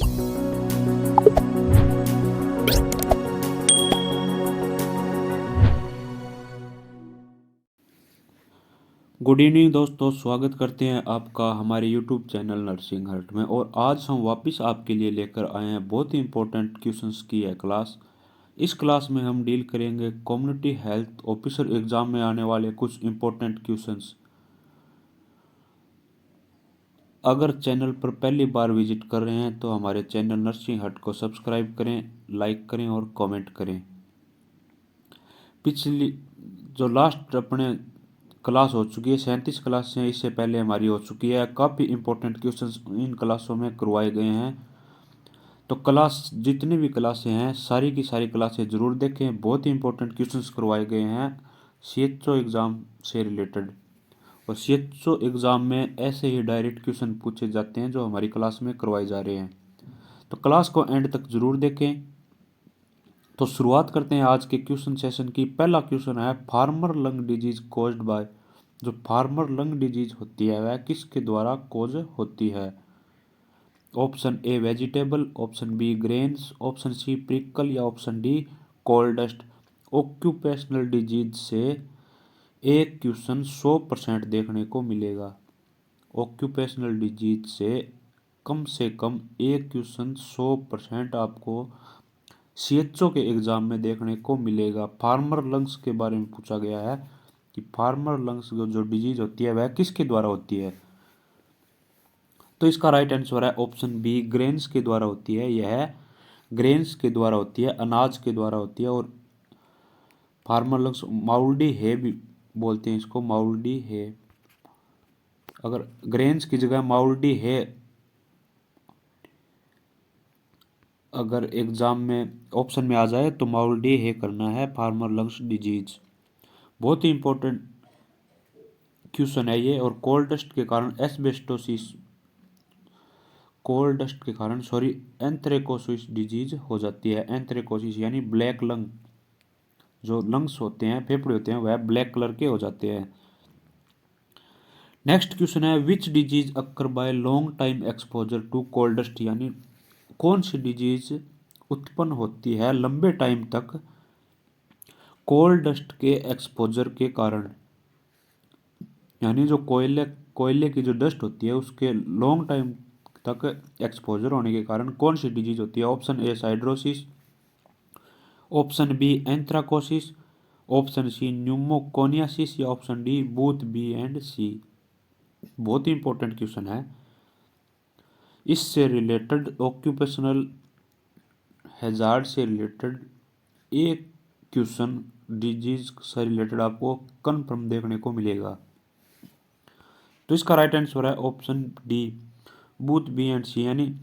Good evening दोस्तों, स्वागत करते हैं आपका हमारे यूट्यूब चैनल नर्सिंग हर्ट में। और आज हम वापस आपके लिए लेकर आए हैं बहुत ही इंपॉर्टेंट क्वेश्चंस की है क्लास। इस क्लास में हम डील करेंगे कम्युनिटी हेल्थ ऑफिसर एग्जाम में आने वाले कुछ इंपॉर्टेंट क्वेश्चंस। अगर चैनल पर पहली बार विजिट कर रहे हैं तो हमारे चैनल नर्सिंग हर्ट को सब्सक्राइब करें, लाइक करें और कमेंट करें। पिछली जो लास्ट अपने क्लास हो चुकी है 37 क्लास हैं, इससे पहले हमारी हो चुकी है। काफ़ी इंपॉर्टेंट क्वेश्चंस इन क्लासों में करवाए गए हैं। तो क्लास जितनी भी क्लासें हैं सारी की सारी क्लासें ज़रूर देखें, बहुत ही इंपॉर्टेंट क्वेश्चंस करवाए गए हैं सीएचओ एग्ज़ाम से रिलेटेड। और सीएचओ एग्ज़ाम में ऐसे ही डायरेक्ट क्वेश्चन पूछे जाते हैं जो हमारी क्लास में करवाए जा रहे हैं। तो क्लास को एंड तक ज़रूर देखें। तो शुरुआत करते हैं आज के क्वेश्चन सेशन की। पहला क्वेश्चन है, farmer lung disease caused by. जो फार्मर लंग डिजीज होती है वह किसके द्वारा कॉज होती है? Option A vegetable, option B grains, option C prickle या option D coal dust. Occupational disease से एक क्वेश्चन 100% देखने को मिलेगा। ऑक्यूपेशनल डिजीज से कम एक क्वेश्चन 100% आपको सीएचओ के एग्जाम में देखने को मिलेगा। फार्मर लंग्स के बारे में पूछा गया है कि फार्मर लंग्स जो डिजीज होती है वह किसके द्वारा होती है। तो इसका राइट आंसर है ऑप्शन बी, ग्रेन्स के द्वारा होती है। यह ग्रेन्स के द्वारा होती है, अनाज के द्वारा होती है। और फार्मर लंग्स माउल्डी है भी बोलते हैं इसको, माउल्डी है। अगर ग्रेन्स की जगह माउल्डी है अगर एग्जाम में ऑप्शन में आ जाए तो माउल्डी है करना है फार्मर लंग्स डिजीज। बहुत ही इंपॉर्टेंट क्वेश्चन है ये। और कोल डस्ट के कारण एंथ्रेकोसिस डिजीज हो जाती है। एंथ्रेकोसिस यानी ब्लैक लंग, जो लंग्स होते हैं, फेफड़े होते हैं, वह ब्लैक कलर के हो जाते हैं। नेक्स्ट क्वेश्चन है, which disease occur by long time exposure to coal dust. यानी कौन सी डिजीज उत्पन्न होती है लंबे टाइम तक कोल डस्ट के एक्सपोजर के कारण। यानी जो कोयले की जो डस्ट होती है उसके लॉन्ग टाइम तक एक्सपोजर होने के कारण कौन सी डिजीज होती है? Option A siderosis, option B anthracosis, option C pneumoconiosis या option D both B and C. बहुत ही इंपॉर्टेंट क्वेश्चन है। इससे रिलेटेड ऑक्यूपेशनल हैजार्ड से रिलेटेड एक क्वेश्चन डिजीज से रिलेटेड आपको कन्फर्म देखने को मिलेगा। तो इसका राइट आंसर है option D, both B and C. यानी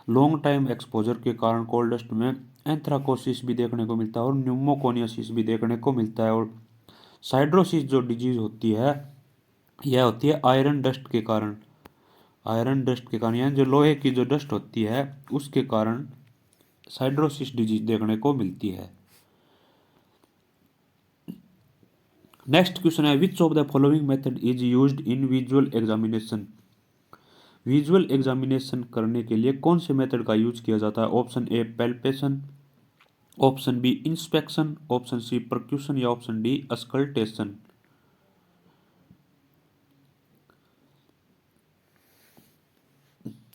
लॉन्ग टाइम एक्सपोजर के कारण कोल डस्ट में एंथ्राकोसिस भी देखने को मिलता है और न्यूमोकोनियासिस भी देखने को मिलता है। और साइड्रोसिस जो डिजीज होती है यह होती है आयरन डस्ट के कारण। आयरन डस्ट के कारण यानी जो लोहे की जो डस्ट होती है उसके कारण साइड्रोसिस डिजीज देखने को मिलती है। नेक्स्ट क्वेश्चन है, which of the following method is used in visual examination. Visual examination करने के लिए कौन से मेथड का यूज किया जाता है? Option A palpation, option B inspection, option C percussion या ऑप्शन डी अस्कल्टेशन।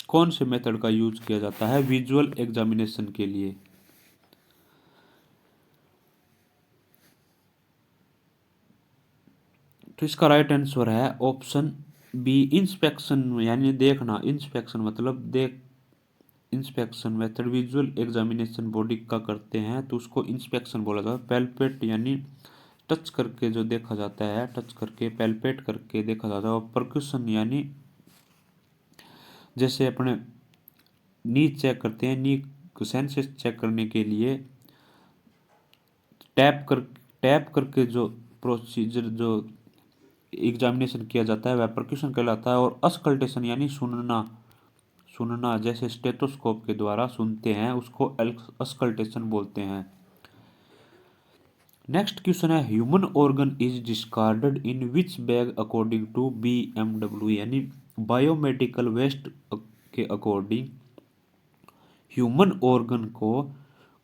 कौन से मेथड का यूज किया जाता है विजुअल एग्जामिनेशन के लिए? तो इसका राइट आंसर है ऑप्शन बी इंस्पेक्शन, यानी देखना। इंस्पेक्शन मतलब inspection method visual examination body का करते हैं तो उसको इंस्पेक्शन बोला जाता है। पैल्पेट यानी टच करके जो देखा जाता है, टच करके पैल्पेट करके देखा जाता है। और परक्यूशन यानी जैसे अपने नी चेक करते हैं, नी सेंसेस चेक करने के लिए टैप करके जो प्रोसीजर जो एग्जामिनेशन किया जाता है वह परक्यूशन कहलाता है। और अस्कल्टेशन यानी सुनना जैसे स्टेथोस्कोप के द्वारा सुनते हैं उसको अस्कल्टेशन बोलते हैं। नेक्स्ट क्वेश्चन है, human organ is discarded in which bag according to BMW। यानी बायोमेडिकल वेस्ट के अकॉर्डिंग ह्यूमन ऑर्गन को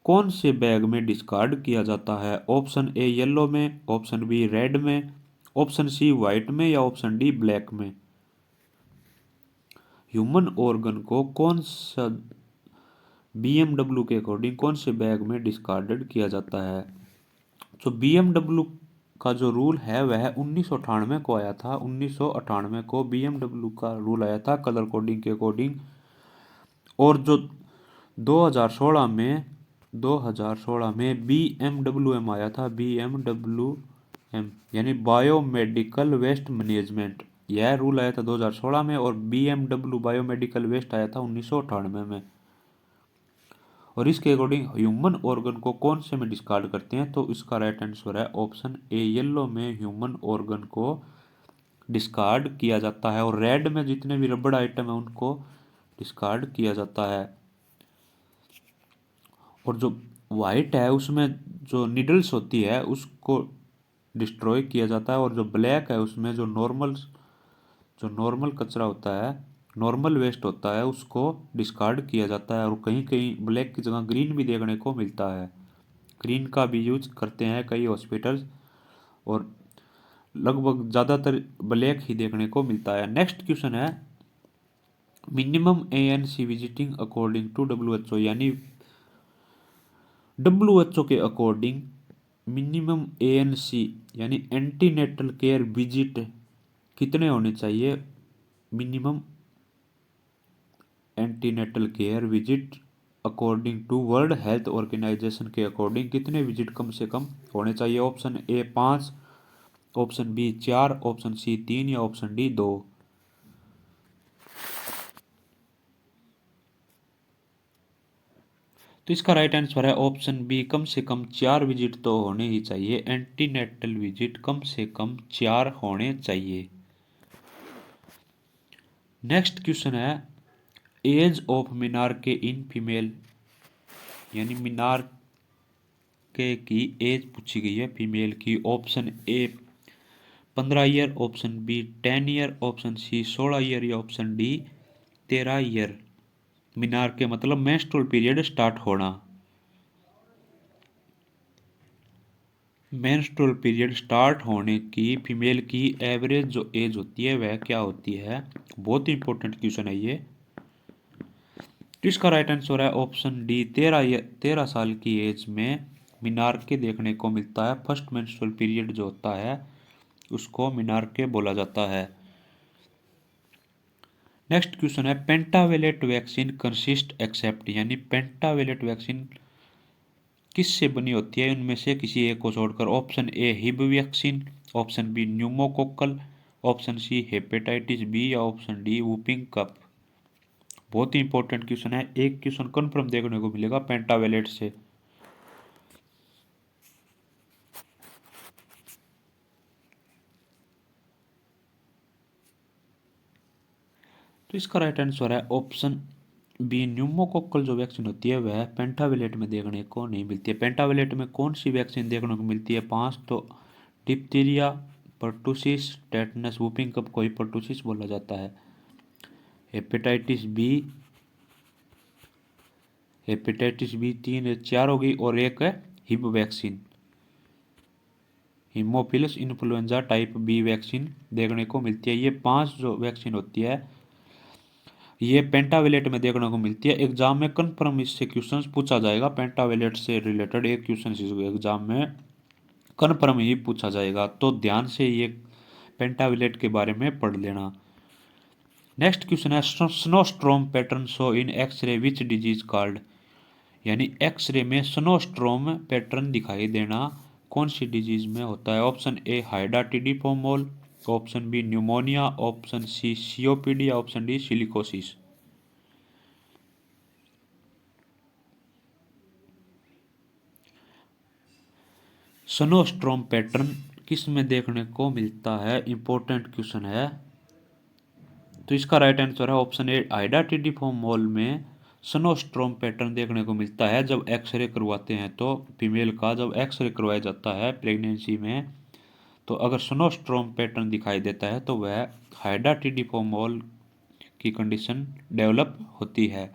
कौन से बैग में डिस्कार्ड किया जाता है? ऑप्शन ए येलो में, ऑप्शन बी रेड में, ऑप्शन सी वाइट में या ऑप्शन डी ब्लैक में। ह्यूमन ऑर्गन को कौन सा बीएमडब्ल्यू के अकॉर्डिंग कौन से बैग में डिस्कार्डेड किया जाता है? तो बीएमडब्ल्यू का जो रूल है वह 1998 को आया था। 1998 को बीएमडब्ल्यू का रूल आया था कलर कोडिंग के अकॉर्डिंग। और जो 2016 में बीएमडब्ल्यूएम आया था, बीएमडब्ल्यूएम यानी बायोमेडिकल वेस्ट मैनेजमेंट, यह रूल आया था 2016 में। और बीएमडब्ल्यू बायोमेडिकल वेस्ट आया था 1998 में। और इसके अकॉर्डिंग ह्यूमन ऑर्गन को कौन से में डिस्कार्ड करते हैं? तो इसका राइट आंसर है ऑप्शन ए येलो में ह्यूमन ऑर्गन को डिस्कार्ड किया जाता है। और रेड में जितने भी रबड़ आइटम है उनको डिस्कार्ड किया जाता है। और जो वाइट है उसमें जो निडल्स होती है उसको डिस्ट्रॉय किया जाता है। और जो ब्लैक है उसमें जो नॉर्मल कचरा होता है, नॉर्मल वेस्ट होता है, उसको डिस्कार्ड किया जाता है। और कहीं कहीं ब्लैक की जगह ग्रीन भी देखने को मिलता है। ग्रीन का भी यूज करते हैं कई हॉस्पिटल्स, और लगभग ज़्यादातर ब्लैक ही देखने को मिलता है। नेक्स्ट क्वेश्चन है minimum ANC visiting according to WHO, यानी डब्ल्यूएचओ के अकॉर्डिंग मिनिमम एएनसी यानी एंटीनेटल केयर विजिट कितने होने चाहिए? Minimum antenatal care visit according to world health organisation के अकॉर्डिंग कितने विजिट कम से कम होने चाहिए? Option A 5, option B 4, option C 3 या ऑप्शन डी 2। तो इसका राइट आंसर है ऑप्शन बी, कम से कम 4 विजिट तो होने ही चाहिए। एंटीनेटल विजिट कम से कम 4 होने चाहिए। नेक्स्ट क्वेश्चन है age of menarche in female, यानी मिनार्के की एज पूछी गई है फीमेल की। Option A 15 year, option B 10 year, option C 16 year या ऑप्शन डी 13 ईयर। मिनार्के मतलब मेंस्ट्रुअल पीरियड स्टार्ट होना। मेंस्ट्रुअल पीरियड स्टार्ट होने की फीमेल की एवरेज जो एज होती है वह क्या होती है? बहुत ही इंपॉर्टेंट क्वेश्चन है ये। तो इसका राइट आंसर है ऑप्शन डी 13 साल की एज में मिनार्के देखने को मिलता है। फर्स्ट मेंस्ट्रुअल पीरियड जो होता है उसको मिनार्के बोला जाता है। नेक्स्ट क्वेश्चन है पेंटावेलेट वैक्सीन कंसिस्ट एक्सेप्ट, यानी पेंटावेलेट वैक्सीन किससे बनी होती है उनमें से किसी एक को छोड़कर? Option A Hib vaccine, option B pneumococcal, option C hepatitis B या ऑप्शन डी वूपिंग कफ। बहुत ही इंपॉर्टेंट क्वेश्चन है, एक क्वेश्चन कन्फर्म देखने को मिलेगा पेंटावेलेट से। तो इसका राइट आंसर है ऑप्शन बी, न्यूमोकोकल जो वैक्सीन होती है वह पेंटावेलेट में देखने को नहीं मिलती है। पेंटावेलेट में कौन सी वैक्सीन देखने को मिलती है? 5 तो diphtheria, pertussis, tetanus, whooping cough को ही पर्टुसिस बोला जाता है। हेपेटाइटिस बी 3 4 होगी, और एक है Hib vaccine, haemophilus influenza type B vaccine देखने को मिलती है। ये 5 जो वैक्सीन होती है ये पेंटावेलेट में देखने को मिलती है। एग्जाम में कन्फर्म इससे क्वेश्चन पूछा जाएगा, पेंटावेलेट से रिलेटेड एक क्वेश्चन एग्जाम में कन्फर्म ही पूछा जाएगा, तो ध्यान से ये पेंटावेलेट के बारे में पढ़ लेना। नेक्स्ट क्वेश्चन है snowstorm pattern show in X-ray which disease called, यानी एक्सरे में स्नोस्ट्रोम पैटर्न दिखाई देना कौन सी डिजीज में होता है? Option A hydatidiform mole, option B pneumonia, option C COPD, option D silicosis. Snowstorm pattern किस में देखने को मिलता है? इंपॉर्टेंट क्वेश्चन है। तो इसका राइट आंसर है ऑप्शन ए हाइडाटिडिफोम मोल में स्नोस्ट्रोम पैटर्न देखने को मिलता है जब एक्सरे करवाते हैं। तो फीमेल का जब एक्सरे करवाया जाता है प्रेगनेंसी में, तो अगर स्नोस्ट्रोम पैटर्न दिखाई देता है तो वह हाइडाटिडिफोम मोल की कंडीशन डेवलप होती है।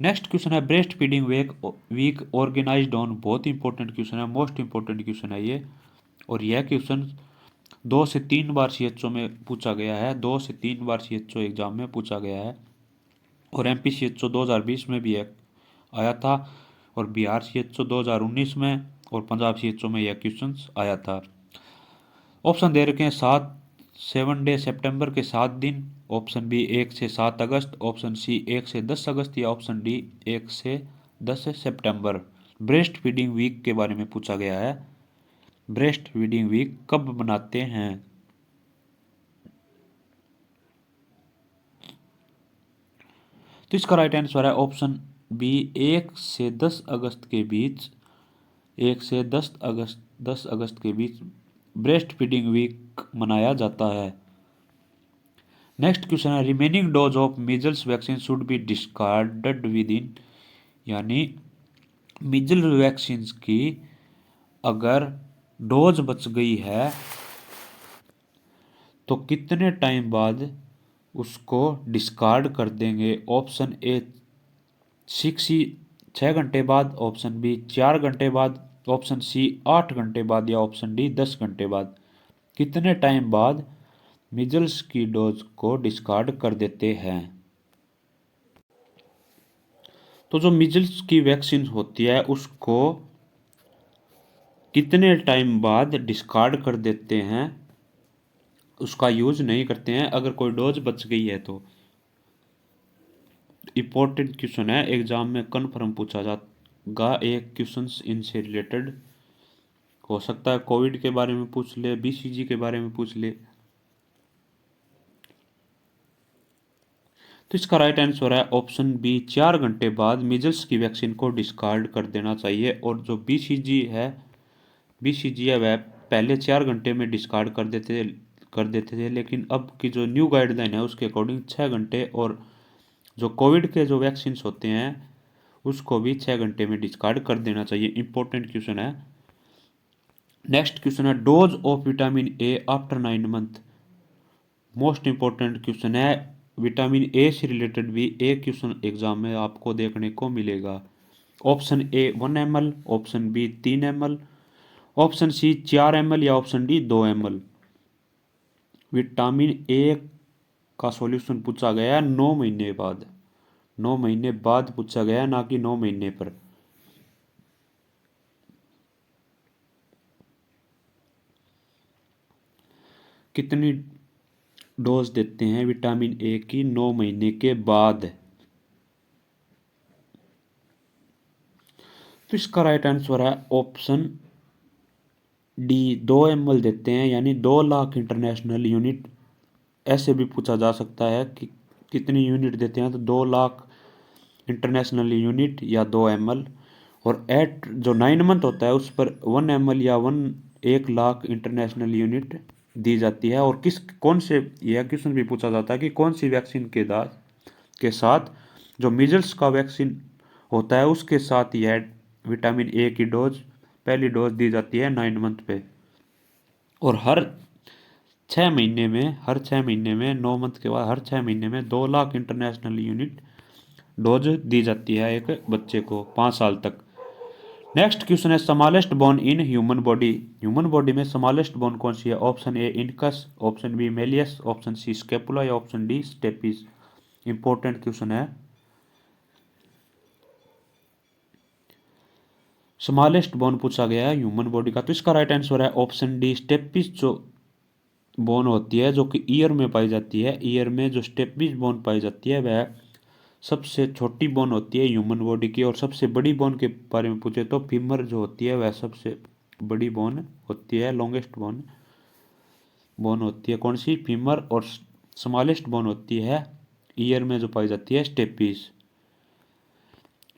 नेक्स्ट क्वेश्चन है breast feeding week organised on, बहुत इंपॉर्टेंट क्वेश्चन है, मोस्ट इंपॉर्टेंट क्वेश्चन है ये। और यह क्वेश्चन 2 से 3 बार सीएचओ में पूछा गया है, 2 से 3 बार सीएचओ एग्जाम में पूछा गया है। और एमपी सीएचओ 2020 में भी एक आया था, और बिहार सीएचओ 2019 में, और पंजाब सीएचओ में यह क्वेश्चन आया था। ऑप्शन दे रखे हैं 7 डे सितंबर के 7 दिन, ऑप्शन बी 1 से 7 अगस्त, ऑप्शन सी 1 से 10 अगस्त, या ऑप्शन डी 1 से 10 सितंबर। ब्रेस्ट फीडिंग वीक के बारे में पूछा गया है, ब्रेस्ट फीडिंग वीक कब मनाते हैं? तो इसका राइट आंसर है ऑप्शन बी 1 से 10 अगस्त के बीच, 1 से 10 अगस्त के बीच ब्रेस्ट फीडिंग वीक मनाया जाता है। नेक्स्ट क्वेश्चन है remaining dose of measles vaccine should be discarded with in, यानी मीजल वैक्सीन की अगर डोज बच गई है तो कितने टाइम बाद उसको डिस्कार्ड कर देंगे? ऑप्शन ए 6 घंटे बाद, ऑप्शन बी 4 घंटे बाद, ऑप्शन सी 8 घंटे बाद, या ऑप्शन डी 10 घंटे बाद। कितने टाइम बाद मिजल्स की डोज को डिस्कार्ड कर देते हैं? तो जो मिजल्स की वैक्सीन होती है उसको कितने टाइम बाद डिस्कार्ड कर देते हैं, उसका यूज नहीं करते हैं अगर कोई डोज बच गई है तो। इंपॉर्टेंट क्वेश्चन है, एग्जाम में कन्फर्म पूछा जाएगा एक क्वेश्चन इनसे रिलेटेड। हो सकता है कोविड के बारे में पूछ ले, बीसीजी के बारे में पूछ ले। तो इसका राइट आंसर है ऑप्शन बी 4 घंटे बाद मिजल्स की वैक्सीन को डिस्कार्ड कर देना चाहिए। और जो बीसीजी है वह पहले 4 घंटे में डिस्कार्ड कर देते थे, लेकिन अब की जो न्यू गाइडलाइन है उसके अकॉर्डिंग 6 घंटे, और जो कोविड के जो वैक्सीन होते हैं उसको भी 6 घंटे में डिस्कार्ड कर देना चाहिए। इंपॉर्टेंट क्वेश्चन है। नेक्स्ट क्वेश्चन है dose of vitamin A after 9 month, most important question है। विटामिन ए से रिलेटेड भी एक क्वेश्चन एग्जाम में आपको देखने को मिलेगा। Option A 1 ml, option B 3 ml, option C 4 ml, या option D 2 ml। Vitamin A का सॉल्यूशन पूछा गया है 9 महीने बाद, 9 महीने बाद पूछा गया है, ना कि 9 महीने पर। कितनी डोज देते हैं विटामिन ए की 9 महीने के बाद? तो इसका राइट आंसर है ऑप्शन डी 2 ml देते हैं, यानी 2 लाख इंटरनेशनल यूनिट। ऐसे भी पूछा जा सकता है कि कितनी यूनिट देते हैं, तो 2 लाख इंटरनेशनल यूनिट या 2 ml। और एट जो 9 मंथ होता है उस पर 1 ml या 1 लाख इंटरनेशनल यूनिट दी जाती है। और कौन से, यह क्वेश्चन भी पूछा जाता है कि कौन सी वैक्सीन के साथ जो मिजल्स का वैक्सीन होता है उसके साथ यह विटामिन ए की डोज, पहली डोज दी जाती है 9 मंथ पे। और हर 6 महीने में 9 मंथ के बाद हर 6 महीने में 2 लाख इंटरनेशनल यूनिट डोज दी जाती है एक बच्चे को 5 साल तक। नेक्स्ट क्वेश्चन है smallest bone in human body, human body में स्मॉलेस्ट बोन कौन सी है? Option A incus, option B malleus, option C scapula, या option D stapes. Important question है। स्मॉलेस्ट बोन पूछा गया है ह्यूमन बॉडी का, तो इसका राइट आंसर है ऑप्शन डी स्टेपिस। जो बोन होती है जो कि ईयर में पाई जाती है, ईयर में जो स्टेपिस बोन पाई जाती है वह सबसे छोटी बोन होती है ह्यूमन बॉडी की। और सबसे बड़ी बोन के बारे में पूछे तो फीमर जो होती है वह सबसे बड़ी बोन होती है, लॉन्गेस्ट बोन होती है कौन सी? फीमर। और स्मॉलेस्ट बोन होती है ईयर में जो पाई जाती है स्टेपिस।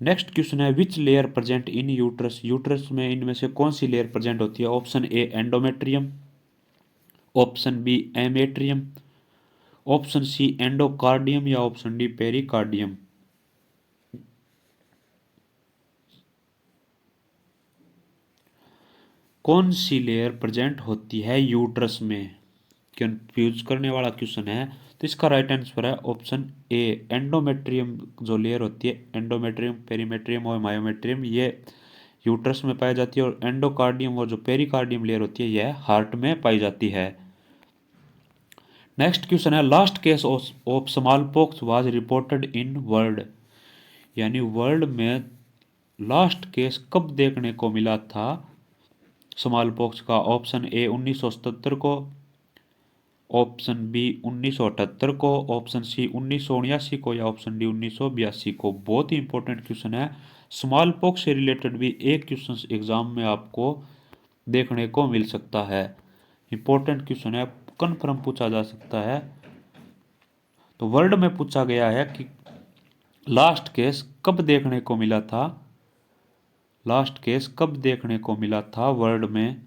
नेक्स्ट क्वेश्चन है which layer present in uterus, uterus में इनमें से कौन सी लेयर प्रेजेंट होती है? Option A endometrium, option B myometrium, option C endocardium, या ऑप्शन डी पेरिकार्डियम। कौन सी लेयर प्रेजेंट होती है यूट्रस में? कंफ्यूज करने वाला क्वेश्चन है। तो इसका राइट आंसर है ऑप्शन ए। एंडोमेट्रियम जो लेयर होती है, एंडोमेट्रियम, पेरीमेट्रियम और मायोमेट्रियम, ये यूट्रस में पाई जाती है, और एंडोकार्डियम और जो पेरिकार्डियम लेयर होती है यह हार्ट में पाई जाती है। नेक्स्ट क्वेश्चन है, last case of small pox was reported in world, यानी वर्ल्ड में लास्ट केस कब देखने को मिला था स्मॉल पॉक्स का। ऑप्शन ए 1977 को, ऑप्शन बी 1978 को, ऑप्शन सी 1979 को, या ऑप्शन डी 1982 को। बहुत ही इंपॉर्टेंट क्वेश्चन है। स्मॉल पॉक्स से रिलेटेड भी एक क्वेश्चन एग्जाम में आपको देखने को मिल सकता है। इंपॉर्टेंट क्वेश्चन है, कन्फर्म पूछा जा सकता है। तो वर्ल्ड में पूछा गया है कि लास्ट केस कब देखने को मिला था, लास्ट केस कब देखने को मिला था वर्ल्ड में।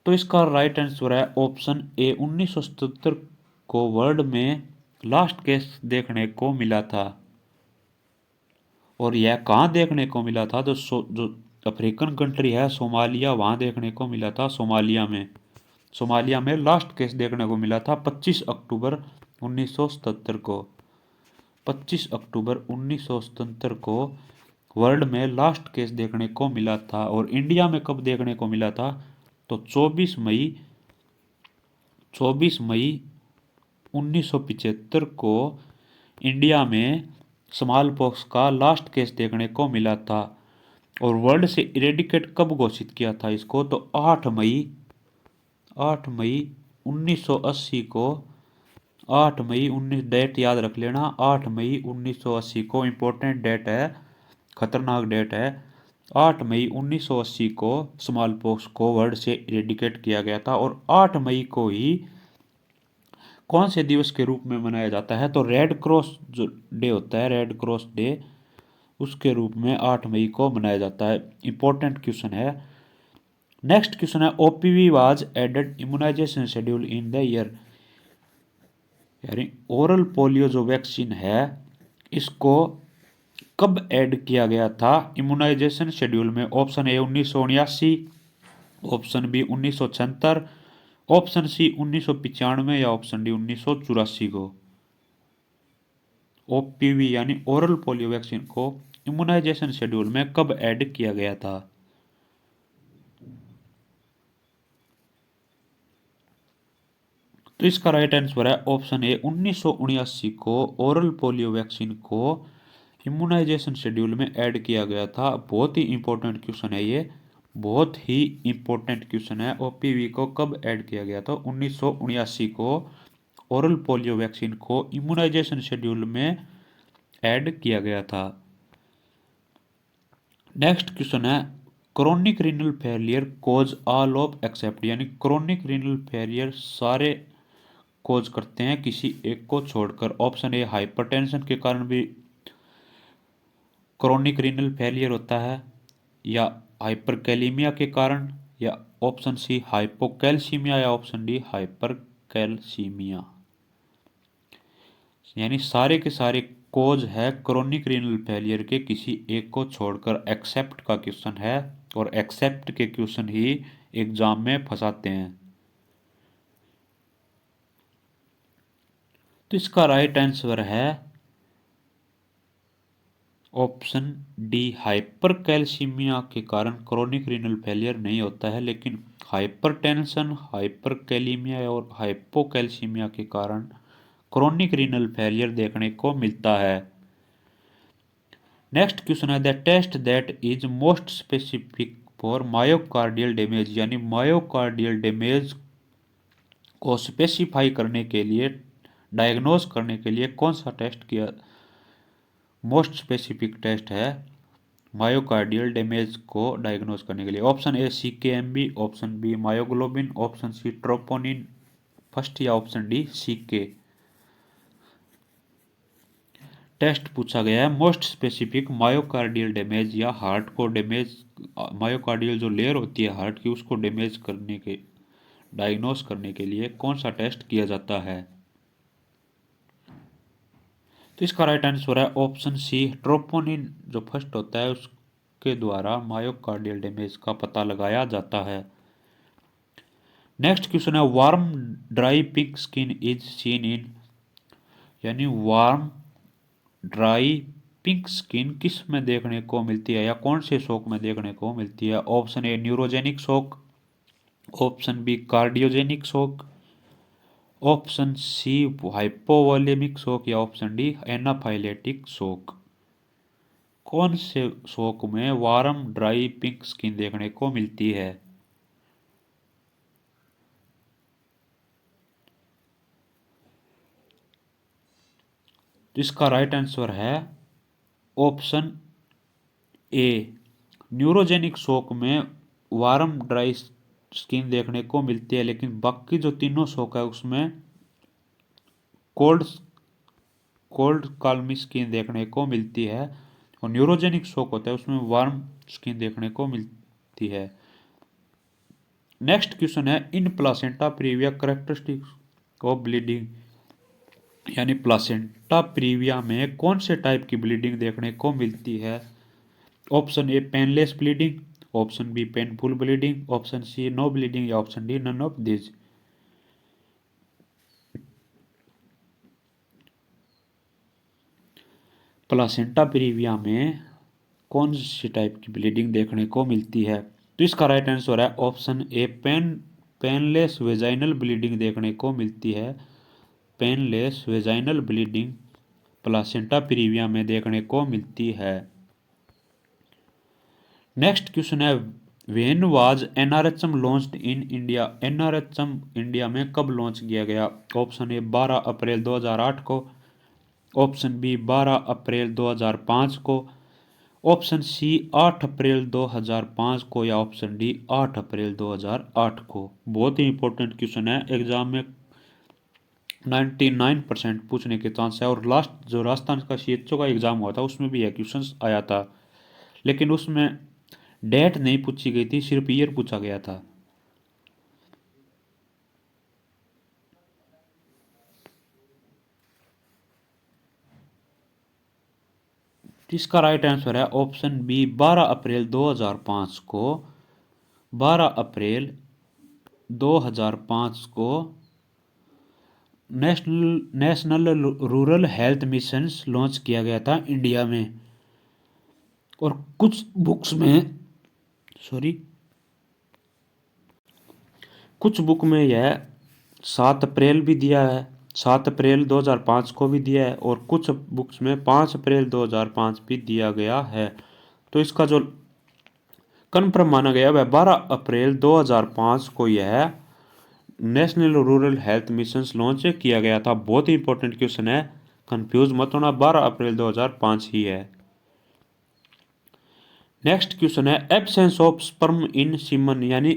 तो इसका राइट आंसर है ऑप्शन ए 1977 को वर्ल्ड में लास्ट केस देखने को मिला था। और यह कहाँ देखने को मिला था, जो अफ्रीकन कंट्री है सोमालिया, वहाँ देखने को मिला था। सोमालिया में लास्ट केस देखने को मिला था 25 अक्टूबर 1977 को। 25 अक्टूबर 1977 को वर्ल्ड में लास्ट केस देखने को मिला था। और इंडिया में कब देखने को मिला था, तो 24 मई 1975 को इंडिया में स्मॉल पॉक्स का लास्ट केस देखने को मिला था। और वर्ल्ड से इरेडिकेट कब घोषित किया था इसको, तो 8 मई 1980 को, 8 मई 19, डेट याद रख लेना, 8 मई 1980 को इम्पोर्टेंट डेट है, खतरनाक डेट है। 8 मई 1980 को स्मॉल पॉक्स को वर्ल्ड से इरेडिकेट किया गया था। और 8 मई को ही कौन से दिवस के रूप में मनाया जाता है, तो रेड क्रॉस जो डे होता है, रेड क्रॉस डे, उसके रूप में 8 मई को मनाया जाता है। इंपॉर्टेंट क्वेश्चन है। नेक्स्ट क्वेश्चन है, OPV was added immunization schedule in the year, यानी ओरल पोलियो जो वैक्सीन है इसको कब ऐड किया गया था इम्यूनाइजेशन शेड्यूल में। Option A 1979, option B 1976, option C 1995, या ऑप्शन डी 1984 को। ओपीवी यानी ओरल पोलियो वैक्सीन को इम्यूनाइजेशन शेड्यूल में कब ऐड किया गया था। तो इसका राइट आंसर है ऑप्शन ए 1979 को ओरल पोलियो वैक्सीन को इम्यूनाइजेशन शेड्यूल में ऐड किया गया था। बहुत ही इंपॉर्टेंट क्वेश्चन है ये, बहुत ही इंपॉर्टेंट क्वेश्चन है। ओपीवी को कब ऐड किया गया था, 1979 को ओरल पोलियो वैक्सीन को इम्यूनाइजेशन शेड्यूल में ऐड किया गया था। नेक्स्ट क्वेश्चन है, chronic renal failure cause all of except, यानी क्रोनिक रीनल फेलियर सारे कोज करते हैं किसी एक को छोड़कर। ऑप्शन ए हाइपरटेंशन के कारण भी क्रोनिक रीनल फेलियर होता है, या हाइपरकैलेमिया के कारण, या ऑप्शन सी हाइपोकैल्सीमिया, या ऑप्शन डी हाइपरकैल्सीमिया। यानी सारे के सारे कोज है क्रोनिक रीनल फेलियर के किसी एक को छोड़कर। एक्सेप्ट का क्वेश्चन है, और एक्सेप्ट के क्वेश्चन ही एग्जाम में फंसाते हैं। तो इसका राइट आंसर है ऑप्शन डी, हाइपरकैल्सीमिया के कारण क्रोनिक रीनल फेलियर नहीं होता है, लेकिन हाइपरटेंशन, हाइपरकैलेमिया और हाइपोकैल्सीमिया के कारण क्रोनिक रीनल फेलियर देखने को मिलता है। नेक्स्ट क्वेश्चन है, the test that is most specific for myocardial damage, यानी मायोकार्डियल डैमेज को स्पेसिफाई करने के लिए, डायग्नोज करने के लिए कौन सा टेस्ट किया, मोस्ट स्पेसिफिक टेस्ट है मायोकार्डियल डैमेज को डायग्नोज करने के लिए। Option A CKMB, option B myoglobin, option C troponin first, या ऑप्शन डी सीके। टेस्ट पूछा गया है मोस्ट स्पेसिफिक मायोकार्डियल डैमेज, या हार्ट को डैमेज, मायोकार्डियल जो लेयर होती है हार्ट की उसको डैमेज करने के, डायग्नोज करने के लिए कौन सा टेस्ट किया जाता है। तो इसका राइट आंसर है ऑप्शन सी ट्रोपोनिन जो फर्स्ट होता है के द्वारा मायोकार्डियल डैमेज का पता लगाया जाता है। नेक्स्ट क्वेश्चन है warm dry pink skin is seen in, यानी वार्म ड्राई पिंक स्किन किस में देखने को मिलती है या कौन से शॉक में देखने को मिलती है? Option A neurogenic shock, option B cardiogenic shock, option C hypovolemic shock या ऑप्शन डी एनाफाइलेटिक शॉक। कौन से शॉक में वार्म ड्राई पिंक स्किन देखने को मिलती है? तो इसका राइट आंसर है ऑप्शन ए। न्यूरोजेनिक शॉक में वार्म ड्राई स्किन देखने को मिलती है, लेकिन बाकी जो तीनों शॉक है उसमें कोल्ड कोल्ड काल्मी स्किन देखने को मिलती है, और न्यूरोजेनिक शॉक होता है उसमें वार्म स्किन देखने को मिलती है। नेक्स्ट क्वेश्चन है in placenta previa characteristics of bleeding, यानी प्लासेंटा प्रीविया में कौन से टाइप की ब्लीडिंग देखने को मिलती है? Option A painless bleeding, option B painful bleeding, option C no bleeding या option D none of this. Placenta previa में कौन सी टाइप की ब्लीडिंग देखने को मिलती है? तो इसका राइट आंसर है option A painless vaginal bleeding देखने को मिलती है। Painless vaginal bleeding placenta previa में देखने को मिलती है। नेक्स्ट क्वेश्चन है when was NRHM launched in India, NRHM India में कब लॉन्च किया गया? ऑप्शन ए 12 अप्रैल 2008 को, ऑप्शन बी 12 अप्रैल 2005 को, ऑप्शन सी 8 अप्रैल 2005 को या ऑप्शन डी 8 अप्रैल 2008 को। बहुत ही इंपॉर्टेंट क्वेश्चन है, एग्जाम में 99% पूछने के चांस है, और लास्ट जो राजस्थान का सीएचओ का एग्जाम हुआ था उसमें भी यह क्वेश्चन आया था, लेकिन उसमें डेट नहीं पूछी गई थी, सिर्फ ईयर पूछा गया था। इसका राइट आंसर है ऑप्शन बी 12 अप्रैल 2005 को। 12 अप्रैल 2005 को national rural health mission launch किया गया था इंडिया में, और कुछ बुक्स में कुछ बुक में यह 7 अप्रैल भी दिया है, 7 अप्रैल 2005 को भी दिया है, और कुछ बुक्स में 5 अप्रैल 2005 भी दिया गया है। तो इसका जो कन्फर्म माना गया वह 12 अप्रैल 2005 को यह national rural health mission launch किया गया था। बहुत ही इंपॉर्टेंट क्वेश्चन है, कंफ्यूज मत होना, 12 अप्रैल 2005 ही है। नेक्स्ट क्वेश्चन है absence of sperm in semen, यानी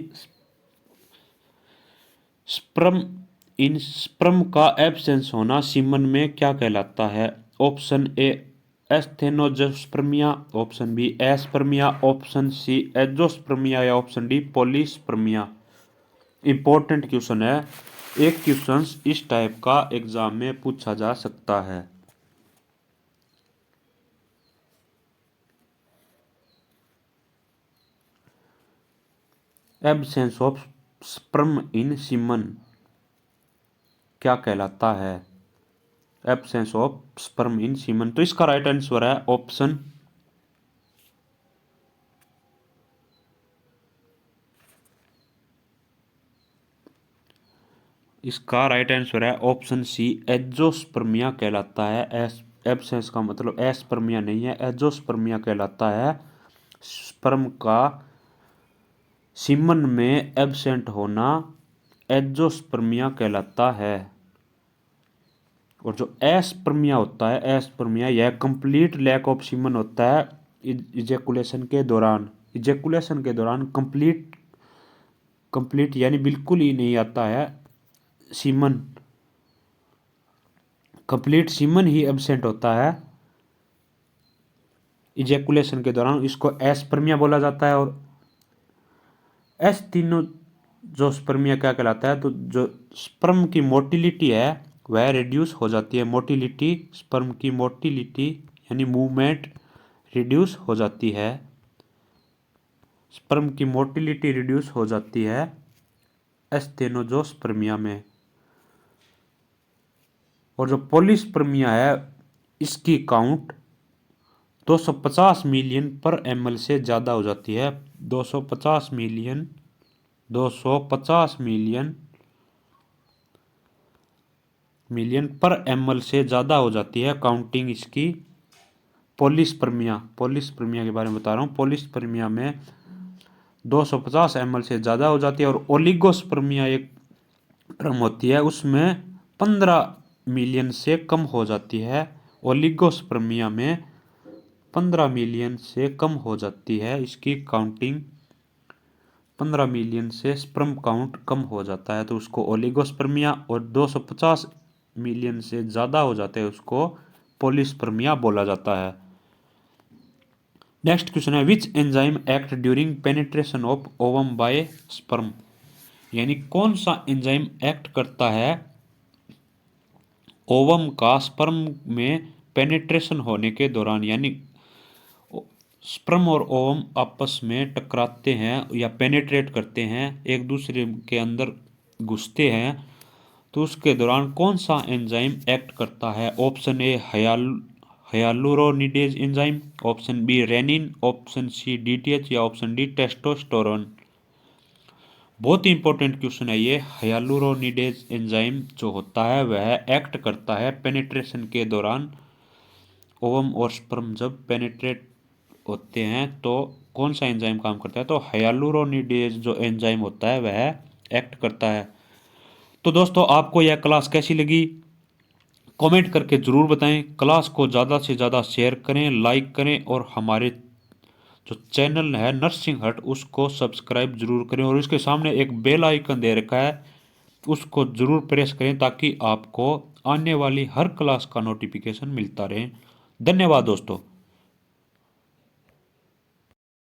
स्पर्म का एब्सेंस होना सीमन में क्या कहलाता है? Option A asthenozoospermia, option B aspermia, option C azoospermia या option D polyspermia. Important question है, एक क्वेश्चन इस टाइप का एग्जाम में पूछा जा सकता है। Absence of sperm in semen क्या कहलाता है? Absence of sperm in semen, तो इसका राइट आंसर है ऑप्शन इसका राइट आंसर है ऑप्शन सी एजोस्पर्मिया कहलाता है। एब्सेंस का मतलब एस्पर्मिया नहीं है, एजोस्पर्मिया कहलाता है। स्पर्म का सीमन में एब्सेंट होना एजोस्पर्मिया कहलाता है। और जो एस्पर्मिया होता है, एस्पर्मिया यह कंप्लीट लैक ऑफ सीमन होता है इजेकुलेशन के दौरान। इजेकुलेशन के दौरान कंप्लीट यानी बिल्कुल ही नहीं आता है सीमन, कंप्लीट सीमन ही एब्सेंट होता है इजेकुलेशन के दौरान, इसको एस्पर्मिया बोला जाता है। और एस तीनों जो स्पर्मिया क्या कहलाता है? तो जो स्पर्म की मोटिलिटी है वह रिड्यूस हो जाती है। मोटिलिटी, स्पर्म की मोटिलिटी यानी मूवमेंट रिड्यूस हो जाती है। स्पर्म की मोटिलिटी रिड्यूस हो जाती है एस्थेनोजोस्पर्मिया में। और जो पॉलीस्पर्मिया है इसकी काउंट 250 मिलियन पर ml से ज़्यादा हो जाती है। 250 मिलियन 250 मिलियन पर ml से ज़्यादा हो जाती है काउंटिंग इसकी। पॉलीस्पर्मिया के बारे में बता रहा हूँ। पॉलीस्पर्मिया में 250 ml से ज़्यादा हो जाती है। और ओलिगोस्पर्मिया एक टर्म होती है, उसमें 15 मिलियन से कम हो जाती है। ओलिगोस्पर्मिया में 15 मिलियन से कम हो जाती है इसकी काउंटिंग। 15 मिलियन से स्पर्म काउंट कम हो जाता है तो उसको ओलिगोस्पर्मिया, और 250 मिलियन से ज़्यादा हो जाते हैं उसको पॉलीस्पर्मिया बोला जाता है। नेक्स्ट क्वेश्चन है, which enzyme act during penetration of ovum by sperm. यानी कौन सा एंजाइम एक्ट करता है ओवम का स्पर्म में पेनिट्रेशन होने के दौरान। यानी स्पर्म और ओवम आपस में टकराते हैं या पेनिट्रेट करते हैं, एक दूसरे के अंदर घुसते हैं, तो उसके दौरान कौन सा एंजाइम एक्ट करता है। Option A hyaluronidase enzyme, option B rennin, option C DTH या ऑप्शन डी टेस्टोस्टेरोन। बहुत ही इंपॉर्टेंट क्वेश्चन है ये। हाइयालुरोनिडेज एंजाइम जो होता है वह एक्ट करता है पेनिट्रेशन के दौरान। ओवम और स्पर्म जब पेनिट्रेट होते हैं तो कौन सा एंजाइम काम करता है, तो हाइयालुरोनिडेज जो एंजाइम होता है वह एक्ट करता है। तो दोस्तों आपको यह क्लास कैसी लगी कमेंट करके ज़रूर बताएं। क्लास को ज़्यादा से ज़्यादा शेयर करें, लाइक करें, और हमारे जो चैनल है नर्सिंग हट उसको सब्सक्राइब जरूर करें, और इसके सामने एक बेल आइकन दे रखा है उसको ज़रूर प्रेस करें ताकि आपको आने वाली हर क्लास का नोटिफिकेशन मिलता रहे। धन्यवाद दोस्तों।